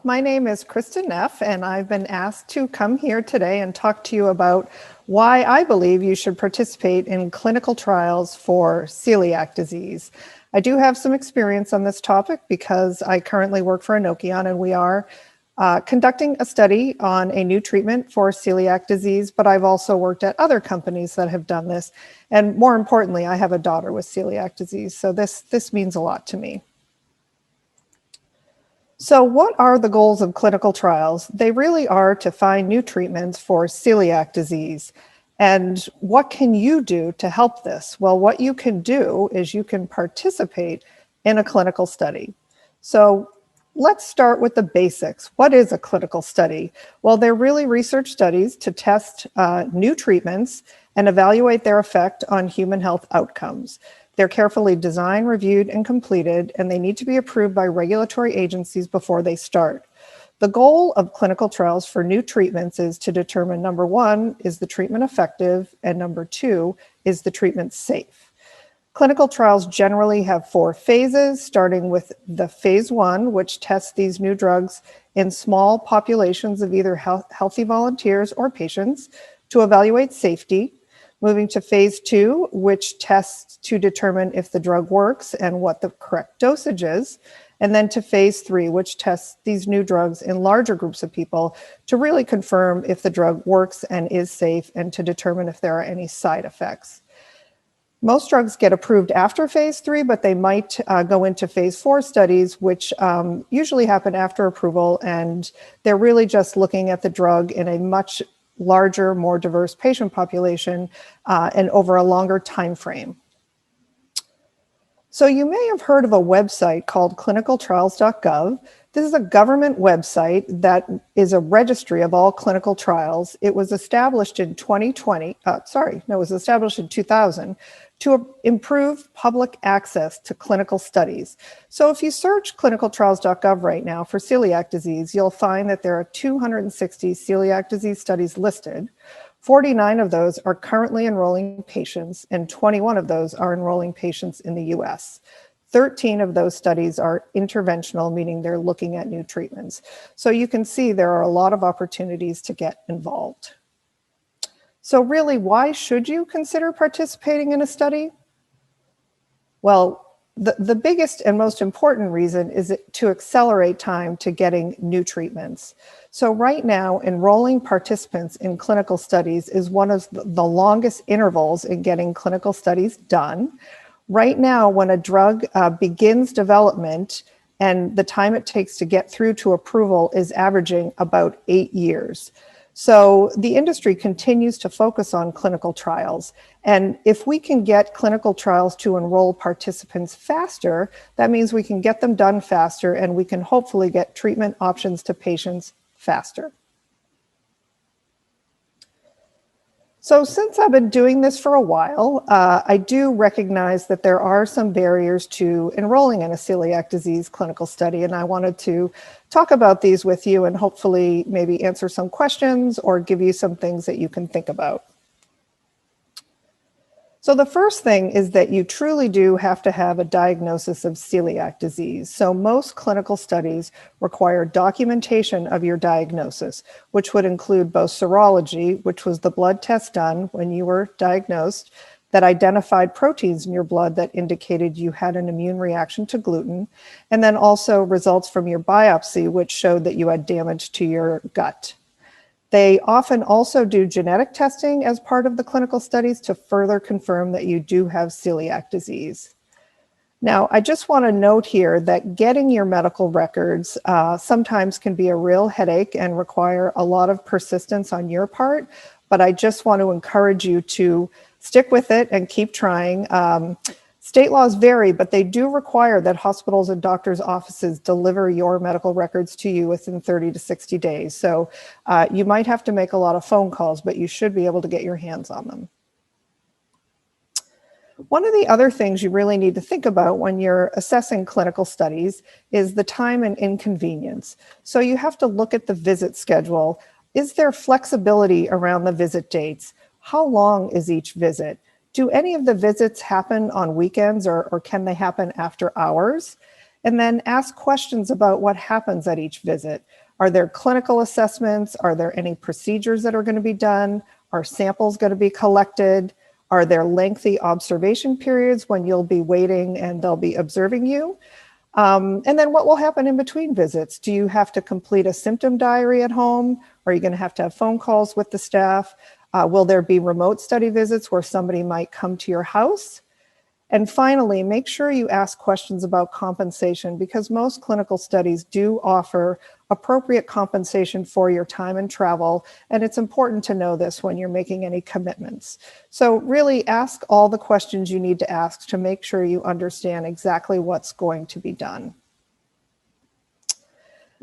my name is Kristin Neff, and I've been asked to come here today and talk to you about why I believe you should participate in clinical trials for celiac disease. I do have some experience on this topic because I currently work for Enochion, and we are conducting a study on a new treatment for celiac disease, but I've also worked at other companies that have done this. And more importantly, I have a daughter with celiac disease, so this means a lot to me. So what are the goals of clinical trials? They really are to find new treatments for celiac disease. And what can you do to help this? Well, what you can do is you can participate in a clinical study. So let's start with the basics. What is a clinical study? Well, they're really research studies to test new treatments and evaluate their effect on human health outcomes. They're carefully designed, reviewed, and completed, and they need to be approved by regulatory agencies before they start. The goal of clinical trials for new treatments is to determine, number one, is the treatment effective, and number two, is the treatment safe? Clinical trials generally have 4 phases, starting with the phase 1, which tests these new drugs in small populations of either healthy volunteers or patients to evaluate safety. Moving to phase 2, which tests to determine if the drug works and what the correct dosage is. And then to phase 3, which tests these new drugs in larger groups of people to really confirm if the drug works and is safe and to determine if there are any side effects. Most drugs get approved after phase 3, but they might go into phase 4 studies, which usually happen after approval, and they're really just looking at the drug in a much larger, more diverse patient population and over a longer time frame. So you may have heard of a website called clinicaltrials.gov. This is a government website that is a registry of all clinical trials. It was established in 2000 to improve public access to clinical studies. So if you search clinicaltrials.gov right now for celiac disease, you'll find that there are 260 celiac disease studies listed. 49 of those are currently enrolling patients, and 21 of those are enrolling patients in the US. 13 of those studies are interventional, meaning they're looking at new treatments. So you can see there are a lot of opportunities to get involved. So really, why should you consider participating in a study? Well, the biggest and most important reason is to accelerate time to getting new treatments. So right now, enrolling participants in clinical studies is one of the longest intervals in getting clinical studies done. Right now, when a drug begins development and the time it takes to get through to approval is averaging about 8 years. So the industry continues to focus on clinical trials. And if we can get clinical trials to enroll participants faster, that means we can get them done faster and we can hopefully get treatment options to patients faster. So since I've been doing this for a while, I do recognize that there are some barriers to enrolling in a celiac disease clinical study, and I wanted to talk about these with you and hopefully maybe answer some questions or give you some things that you can think about. So the first thing is that you truly do have to have a diagnosis of celiac disease. So most clinical studies require documentation of your diagnosis, which would include both serology, which was the blood test done when you were diagnosed, that identified proteins in your blood that indicated you had an immune reaction to gluten, and then also results from your biopsy, which showed that you had damage to your gut. They often also do genetic testing as part of the clinical studies to further confirm that you do have celiac disease. Now, I just want to note here that getting your medical records sometimes can be a real headache and require a lot of persistence on your part, but I just want to encourage you to stick with it and keep trying. State laws vary, but they do require that hospitals and doctors' offices deliver your medical records to you within 30 to 60 days. So you might have to make a lot of phone calls, but you should be able to get your hands on them. One of the other things you really need to think about when you're assessing clinical studies is the time and inconvenience. So you have to look at the visit schedule. Is there flexibility around the visit dates? How long is each visit? Do any of the visits happen on weekends or can they happen after hours? And then ask questions about what happens at each visit. Are there clinical assessments? Are there any procedures that are going to be done? Are samples going to be collected? Are there lengthy observation periods when you'll be waiting and they'll be observing you? And then what will happen in between visits? Do you have to complete a symptom diary at home? Are you going to have phone calls with the staff? Will there be remote study visits where somebody might come to your house? And finally, make sure you ask questions about compensation, because most clinical studies do offer appropriate compensation for your time and travel, and it's important to know this when you're making any commitments. So really ask all the questions you need to ask to make sure you understand exactly what's going to be done.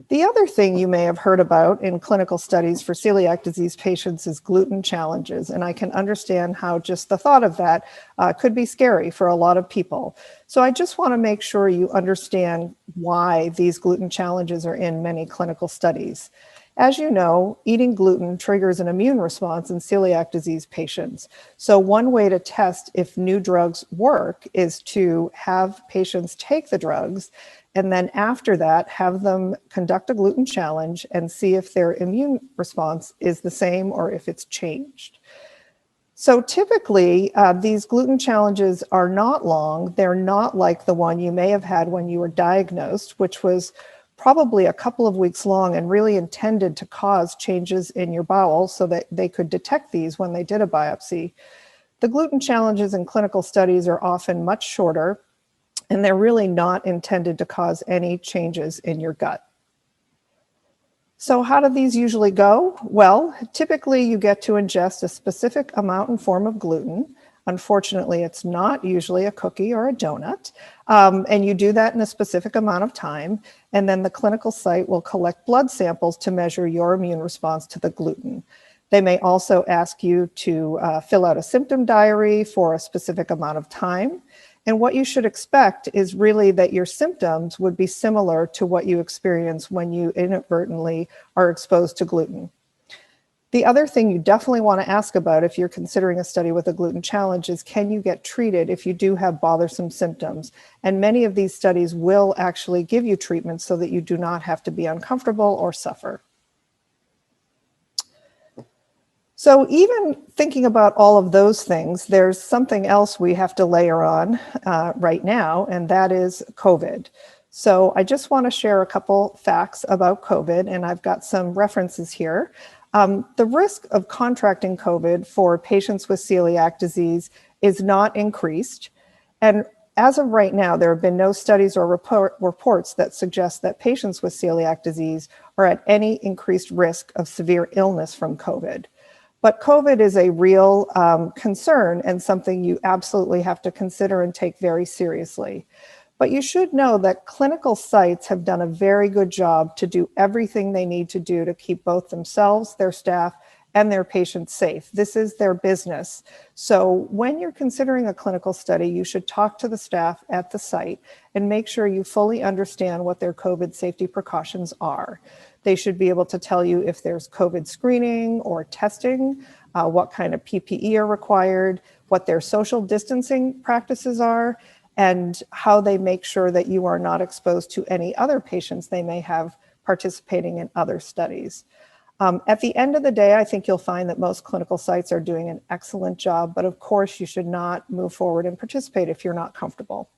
The other thing you may have heard about in clinical studies for celiac disease patients is gluten challenges, and I can understand how just the thought of that could be scary for a lot of people. So I just want to make sure you understand why these gluten challenges are in many clinical studies. As you know, eating gluten triggers an immune response in celiac disease patients. So one way to test if new drugs work is to have patients take the drugs, and then after that, have them conduct a gluten challenge and see if their immune response is the same or if it's changed. So typically, these gluten challenges are not long. They're not like the one you may have had when you were diagnosed, which was probably a couple of weeks long and really intended to cause changes in your bowel so that they could detect these when they did a biopsy. The gluten challenges in clinical studies are often much shorter, and they're really not intended to cause any changes in your gut. So how do these usually go? Well, typically you get to ingest a specific amount and form of gluten. Unfortunately, it's not usually a cookie or a donut. And you do that in a specific amount of time. And then the clinical site will collect blood samples to measure your immune response to the gluten. They may also ask you to fill out a symptom diary for a specific amount of time. And what you should expect is really that your symptoms would be similar to what you experience when you inadvertently are exposed to gluten. The other thing you definitely want to ask about if you're considering a study with a gluten challenge is, can you get treated if you do have bothersome symptoms? And many of these studies will actually give you treatment so that you do not have to be uncomfortable or suffer. So even thinking about all of those things, there's something else we have to layer on right now, and that is COVID. So I just want to share a couple facts about COVID, and I've got some references here. The risk of contracting COVID for patients with celiac disease is not increased. And as of right now, there have been no studies or reports that suggest that patients with celiac disease are at any increased risk of severe illness from COVID. But COVID is a real concern and something you absolutely have to consider and take very seriously. But you should know that clinical sites have done a very good job to do everything they need to do to keep both themselves, their staff, and their patients safe. This is their business. So when you're considering a clinical study, you should talk to the staff at the site and make sure you fully understand what their COVID safety precautions are. They should be able to tell you if there's COVID screening or testing, what kind of PPE are required, what their social distancing practices are, and how they make sure that you are not exposed to any other patients they may have participating in other studies. At the end of the day, I think you'll find that most clinical sites are doing an excellent job, but of course you should not move forward and participate if you're not comfortable.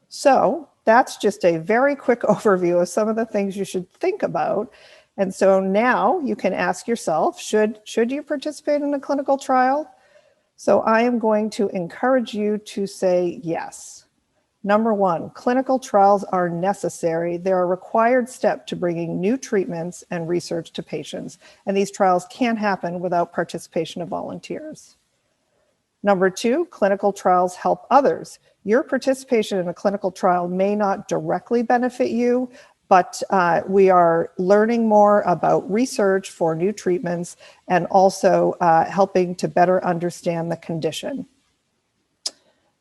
So that's just a very quick overview of some of the things you should think about. And so now you can ask yourself, should you participate in a clinical trial? So I am going to encourage you to say yes. Number one, clinical trials are necessary. They're a required step to bringing new treatments and research to patients. And these trials can't happen without participation of volunteers. Number two, clinical trials help others. Your participation in a clinical trial may not directly benefit you, but we are learning more about research for new treatments and also helping to better understand the condition.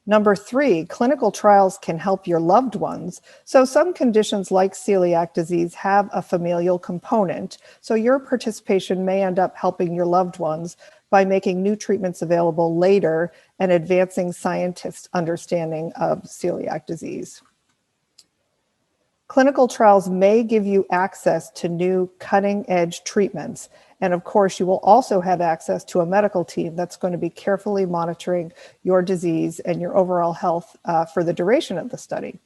Number three, clinical trials can help your loved ones. So some conditions like celiac disease have a familial component. So your participation may end up helping your loved ones by making new treatments available later and advancing scientists' understanding of celiac disease. Clinical trials may give you access to new cutting-edge treatments. And of course, you will also have access to a medical team that's going to be carefully monitoring your disease and your overall health for the duration of the study.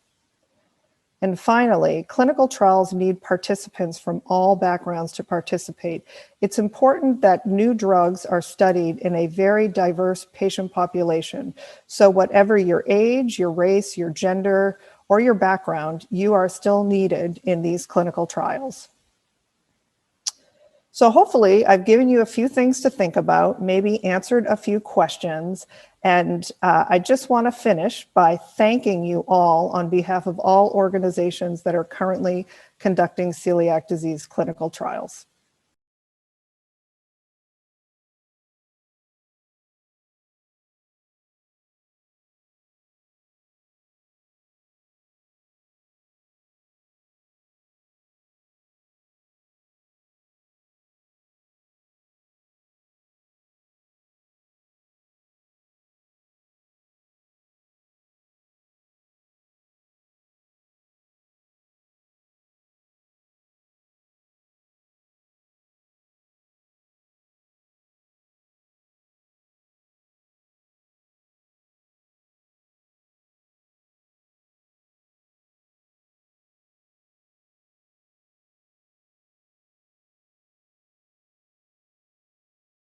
And finally, clinical trials need participants from all backgrounds to participate. It's important that new drugs are studied in a very diverse patient population. So whatever your age, your race, your gender, or your background, you are still needed in these clinical trials. So hopefully I've given you a few things to think about, maybe answered a few questions. And I just want to finish by thanking you all on behalf of all organizations that are currently conducting celiac disease clinical trials.